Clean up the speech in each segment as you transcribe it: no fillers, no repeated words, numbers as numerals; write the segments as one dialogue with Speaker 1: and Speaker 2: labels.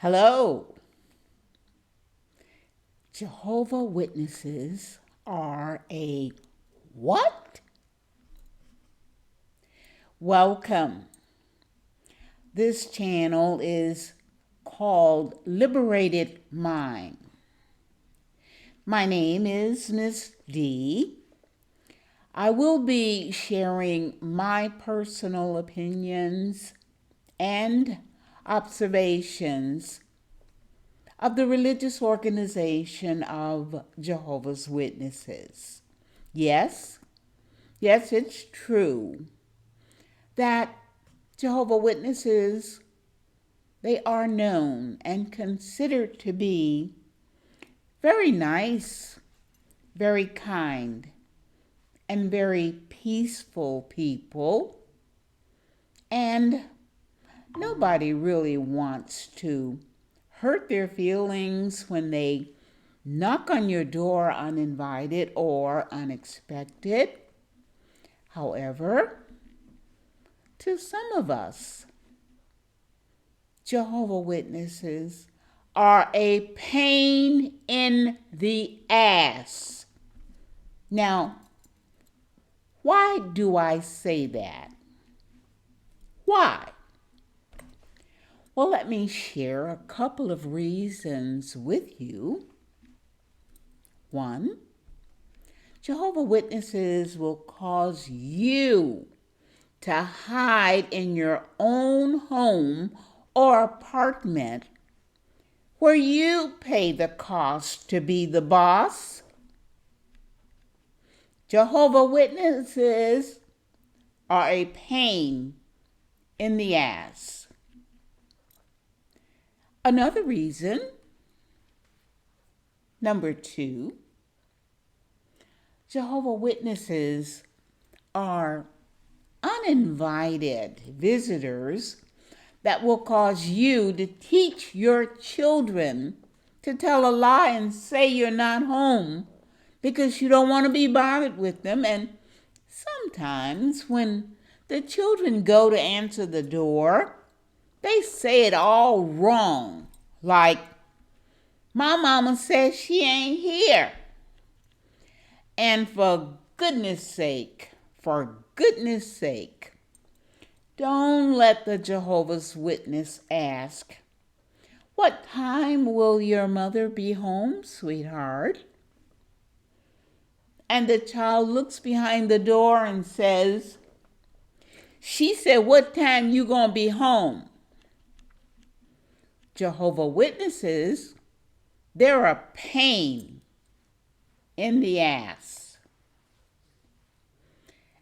Speaker 1: Hello. Jehovah Witnesses are a what? Welcome. This channel is called Liberated Mind. My name is Miss D. I will be sharing my personal opinions and observations of the religious organization of Jehovah's Witnesses. Yes, it's true that Jehovah Witnesses, they are known and considered to be very nice, very kind, and very peaceful people. And nobody really wants to hurt their feelings when they knock on your door uninvited or unexpected. However, to some of us, Jehovah Witnesses are a pain in the ass. Now, why do I say that? Why? Well, let me share a couple of reasons with you. One, Jehovah Witnesses will cause you to hide in your own home or apartment where you pay the cost to be the boss. Jehovah Witnesses are a pain in the ass. Another reason, number two, Jehovah Witnesses are uninvited visitors that will cause you to teach your children to tell a lie and say you're not home because you don't want to be bothered with them. And sometimes when the children go to answer the door, they say it all wrong, like, my mama says she ain't here. And for goodness sake, don't let the Jehovah's Witness ask, what time will your mother be home, sweetheart? And the child looks behind the door and says, she said, what time you gonna be home? Jehovah Witnesses, they're a pain in the ass.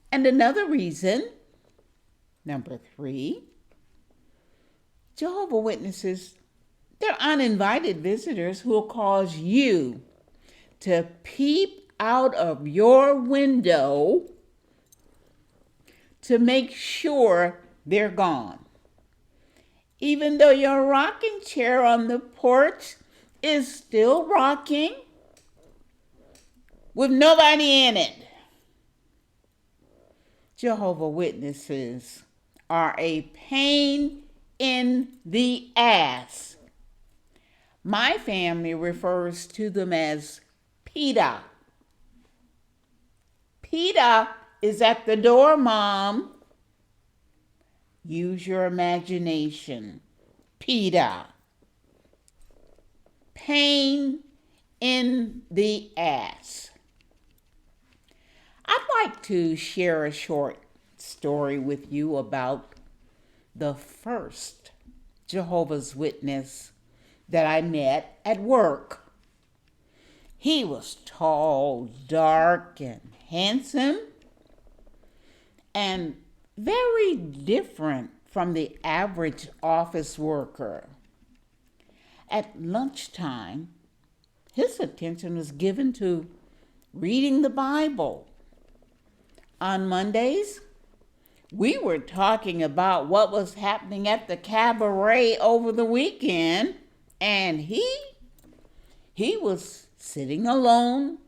Speaker 1: And another reason, number three, Jehovah Witnesses, they're uninvited visitors who will cause you to peep out of your window to make sure they're gone. Even though your rocking chair on the porch is still rocking with nobody in it. Jehovah Witnesses are a pain in the ass. My family refers to them as PETA. PETA is at the door, Mom. Use your imagination. PETA. Pain in the ass. I'd like to share a short story with you about the first Jehovah's Witness that I met at work. He was tall, dark, and handsome, and very different from the average office worker. At lunchtime, his attention was given to reading the Bible. On Mondays, we were talking about what was happening at the cabaret over the weekend, and he was sitting alone,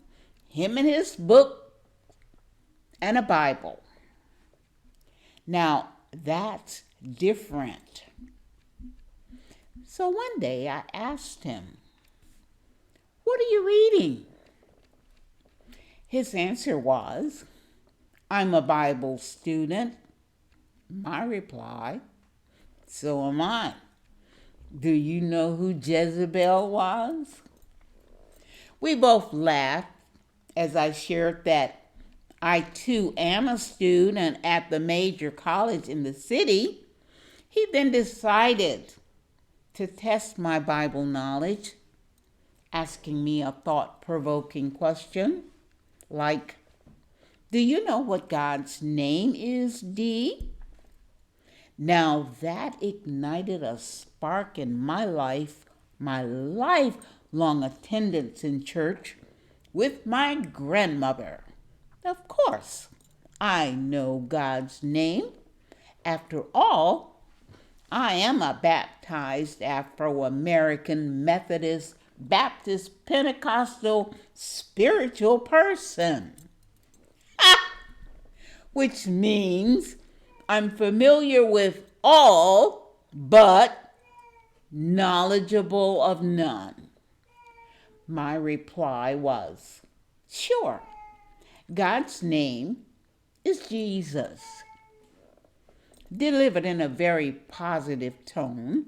Speaker 1: him and his book and a Bible. Now, that's different. So one day I asked him, "What are you reading?" His answer was, "I'm a Bible student." My reply, "So am I. Do you know who Jezebel was?" We both laughed as I shared that I too am a student at the major college in the city. He then decided to test my Bible knowledge, asking me a thought-provoking question like, "Do you know what God's name is, Dee?" Now that ignited a spark in my lifelong attendance in church with my grandmother. Of course, I know God's name. After all, I am a baptized Afro-American Methodist Baptist Pentecostal spiritual person, which means I'm familiar with all but knowledgeable of none. My reply was, "Sure, God's name is Jesus." Delivered in a very positive tone,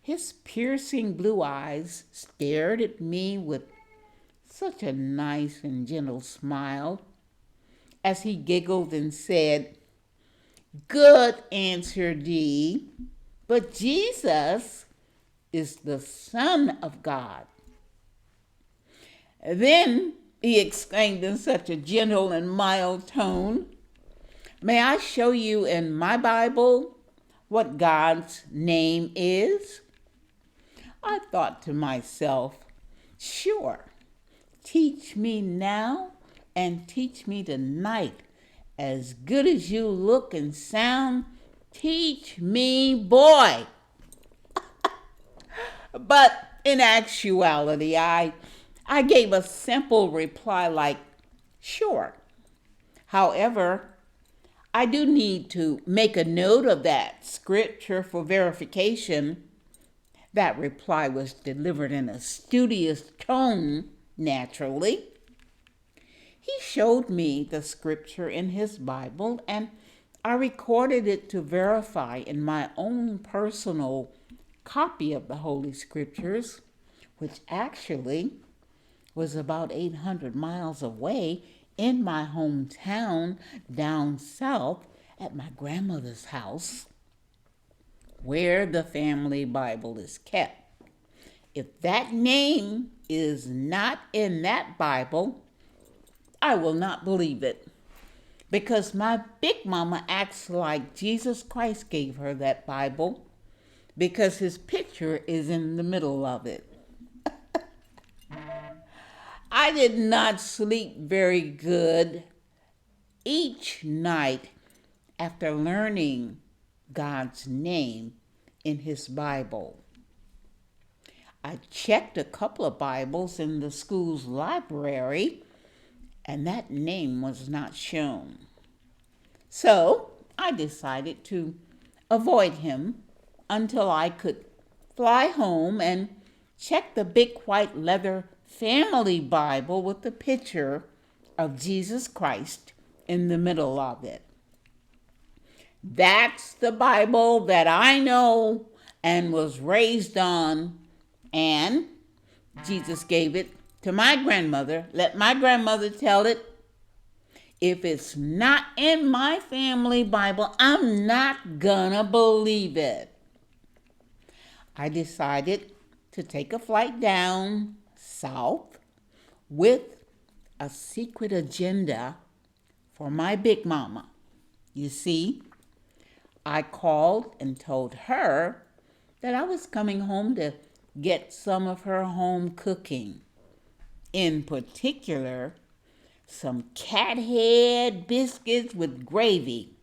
Speaker 1: his piercing blue eyes stared at me with such a nice and gentle smile as he giggled and said, "Good answer, Dee, but Jesus is the Son of God." Then he exclaimed in such a gentle and mild tone, "May I show you in my Bible what God's name is?" I thought to myself, sure, teach me now and teach me tonight. As good as you look and sound, teach me, boy. But in actuality, I gave a simple reply like, "Sure. However, I do need to make a note of that scripture for verification." That reply was delivered in a studious tone, naturally. He showed me the scripture in his Bible, and I recorded it to verify in my own personal copy of the Holy Scriptures, which actually was about 800 miles away in my hometown down south at my grandmother's house, where the family Bible is kept. If that name is not in that Bible, I will not believe it, because my big mama acts like Jesus Christ gave her that Bible, because his picture is in the middle of it. I did not sleep very good each night after learning God's name in his Bible. I checked a couple of Bibles in the school's library, and that name was not shown. So I decided to avoid him until I could fly home and check the big white leather family Bible with the picture of Jesus Christ in the middle of it. That's the Bible that I know and was raised on, and Jesus gave it to my grandmother. Let my grandmother tell it. If it's not in my family Bible, I'm not gonna believe it. I decided to take a flight down south with a secret agenda for my big mama. You see, I called and told her that I was coming home to get some of her home cooking. In particular, some cat head biscuits with gravy,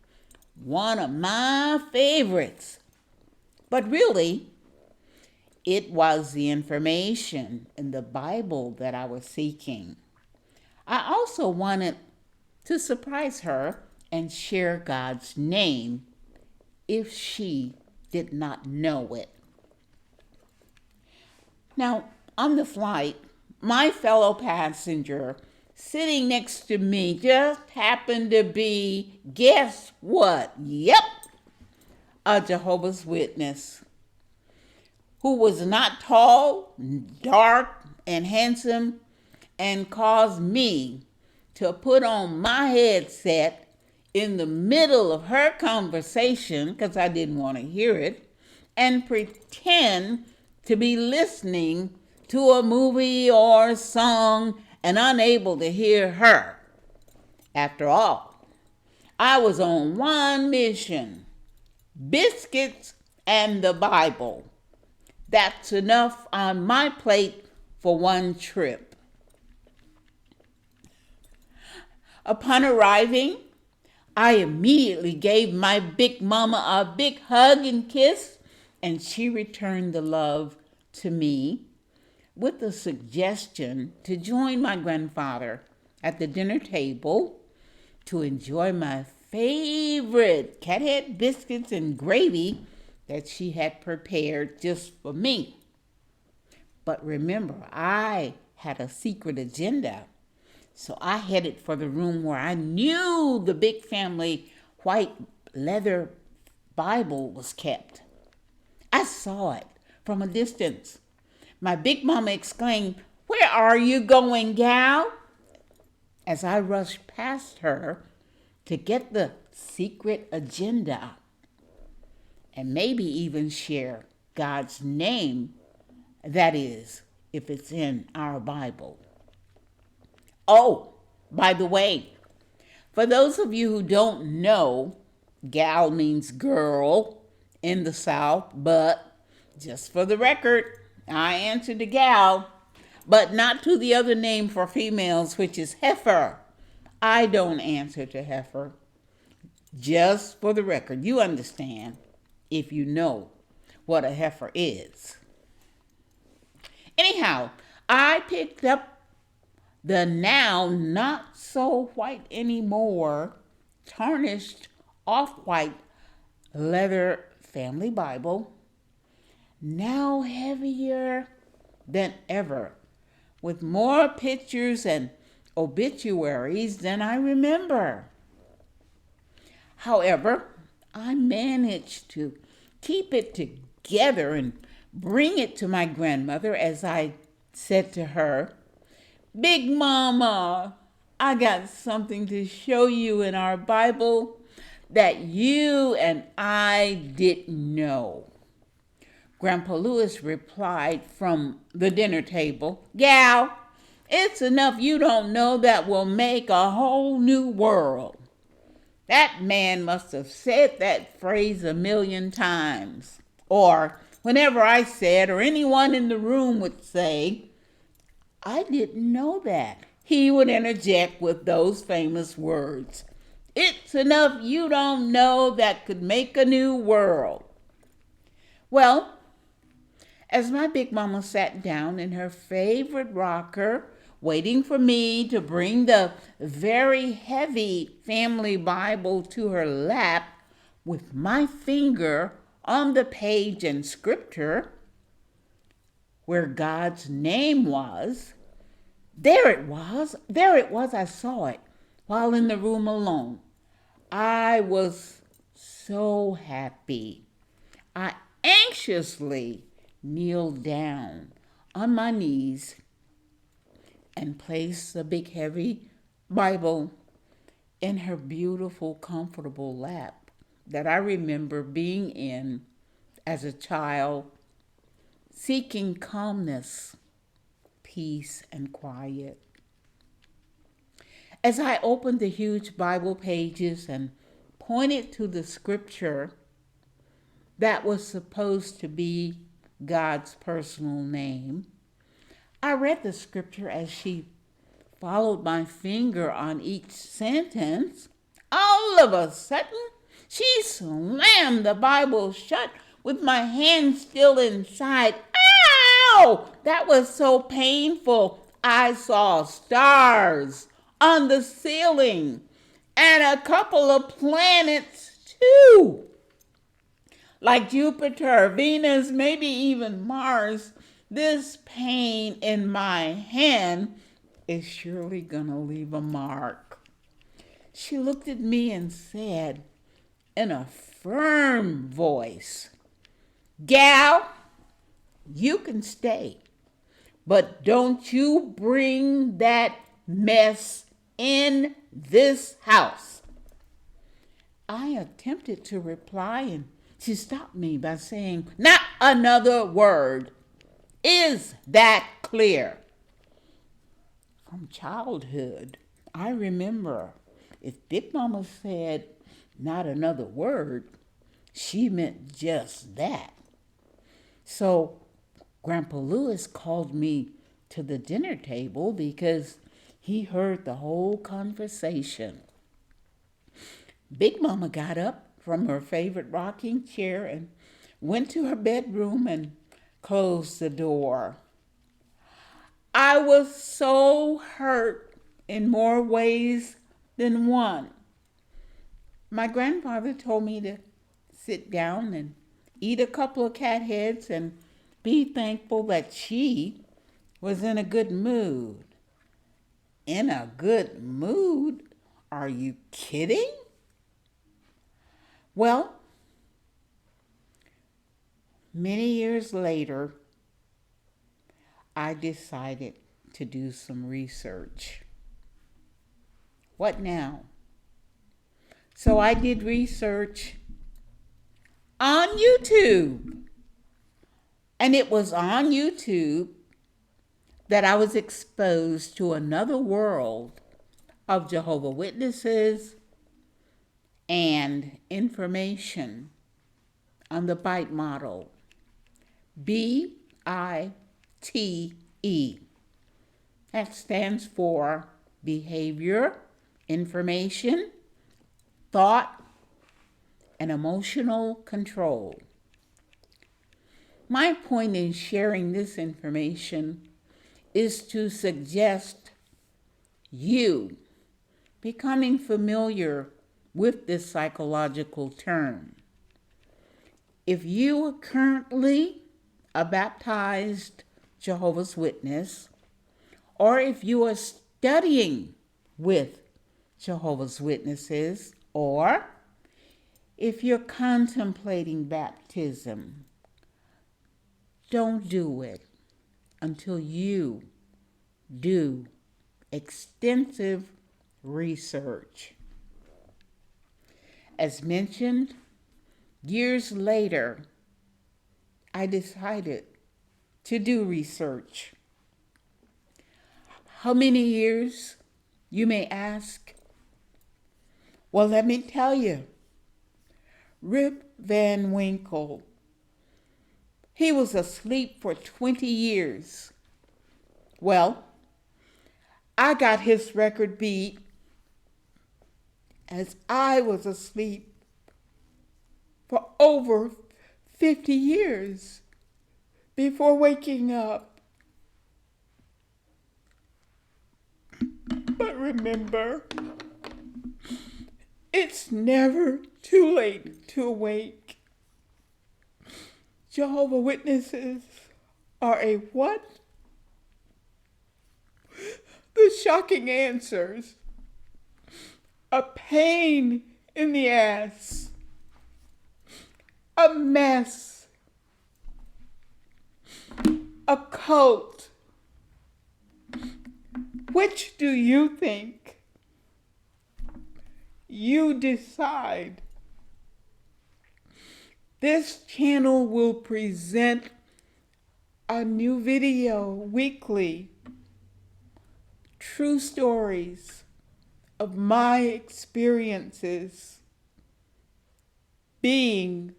Speaker 1: one of my favorites. But really, it was the information in the Bible that I was seeking. I also wanted to surprise her and share God's name if she did not know it. Now, on the flight, my fellow passenger sitting next to me just happened to be, guess what? Yep, a Jehovah's Witness who was not tall, dark, and handsome, and caused me to put on my headset in the middle of her conversation, because I didn't want to hear it, and pretend to be listening to a movie or a song and unable to hear her. After all, I was on one mission: biscuits and the Bible. That's enough on my plate for one trip. Upon arriving, I immediately gave my big mama a big hug and kiss, and she returned the love to me with the suggestion to join my grandfather at the dinner table to enjoy my favorite cathead biscuits and gravy that she had prepared just for me. But remember, I had a secret agenda. So I headed for the room where I knew the big family white leather Bible was kept. I saw it from a distance. My big mama exclaimed, "Where are you going, gal?" as I rushed past her to get the secret agenda and maybe even share God's name, that is, if it's in our Bible. Oh, by the way, for those of you who don't know, gal means girl in the South, but just for the record, I answer to gal, but not to the other name for females, which is heifer. I don't answer to heifer. Just for the record, you understand if you know what a heifer is. Anyhow, I picked up the now not so white anymore, tarnished off-white leather family Bible, now heavier than ever, with more pictures and obituaries than I remember. However, I managed to keep it together and bring it to my grandmother as I said to her, "Big Mama, I got something to show you in our Bible that you and I didn't know." Grandpa Lewis replied from the dinner table, "Gal, it's enough you don't know that will make a whole new world." That man must have said that phrase 1,000,000 times. Or whenever I said, or anyone in the room would say, "I didn't know that," he would interject with those famous words, "It's enough you don't know that could make a new world." Well, as my big mama sat down in her favorite rocker, waiting for me to bring the very heavy family Bible to her lap with my finger on the page in scripture where God's name was, there it was, I saw it while in the room alone. I was so happy. I anxiously kneeled down on my knees and placed the big heavy Bible in her beautiful, comfortable lap that I remember being in as a child, seeking calmness, peace, and quiet. As I opened the huge Bible pages and pointed to the scripture that was supposed to be God's personal name, I read the scripture as she followed my finger on each sentence. All of a sudden, she slammed the Bible shut with my hand still inside. Ow! That was so painful. I saw stars on the ceiling and a couple of planets too, like Jupiter, Venus, maybe even Mars, This pain in my hand is surely gonna leave a mark. She looked at me and said in a firm voice, "Gal, you can stay, but don't you bring that mess in this house." I attempted to reply, and she stopped me by saying, "Not another word. Is that clear?" From childhood, I remember if Big Mama said not another word, she meant just that. So Grandpa Lewis called me to the dinner table because he heard the whole conversation. Big Mama got up from her favorite rocking chair and went to her bedroom and closed the door. I was so hurt in more ways than one. My grandfather told me to sit down and eat a couple of cat heads and be thankful that she was in a good mood. In a good mood? Are you kidding? Well, many years later, I decided to do some research. What now? So I did research on YouTube. And it was on YouTube that I was exposed to another world of Jehovah Witnesses and information on the BITE model. BITE. That stands for behavior, information, thought, and emotional control. My point in sharing this information is to suggest you becoming familiar with this psychological term. If you are currently a baptized Jehovah's Witness, or if you are studying with Jehovah's Witnesses, or if you're contemplating baptism, don't do it until you do extensive research. As mentioned, years later, I decided to do research. How many years, you may ask? Well, let me tell you. Rip Van Winkle, he was asleep for 20 years. Well, I got his record beat as I was asleep for over 50 years before waking up. But remember, it's never too late to awake. Jehovah Witnesses are a what? The shocking answers. A pain in the ass. A mess. A cult. Which do you think? You decide. This channel will present a new video weekly. True stories of my experiences being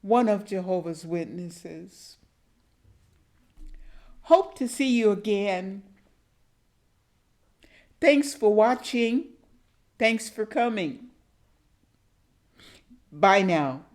Speaker 1: one of Jehovah's Witnesses. Hope to see you again. Thanks for watching. Thanks for coming. Bye now.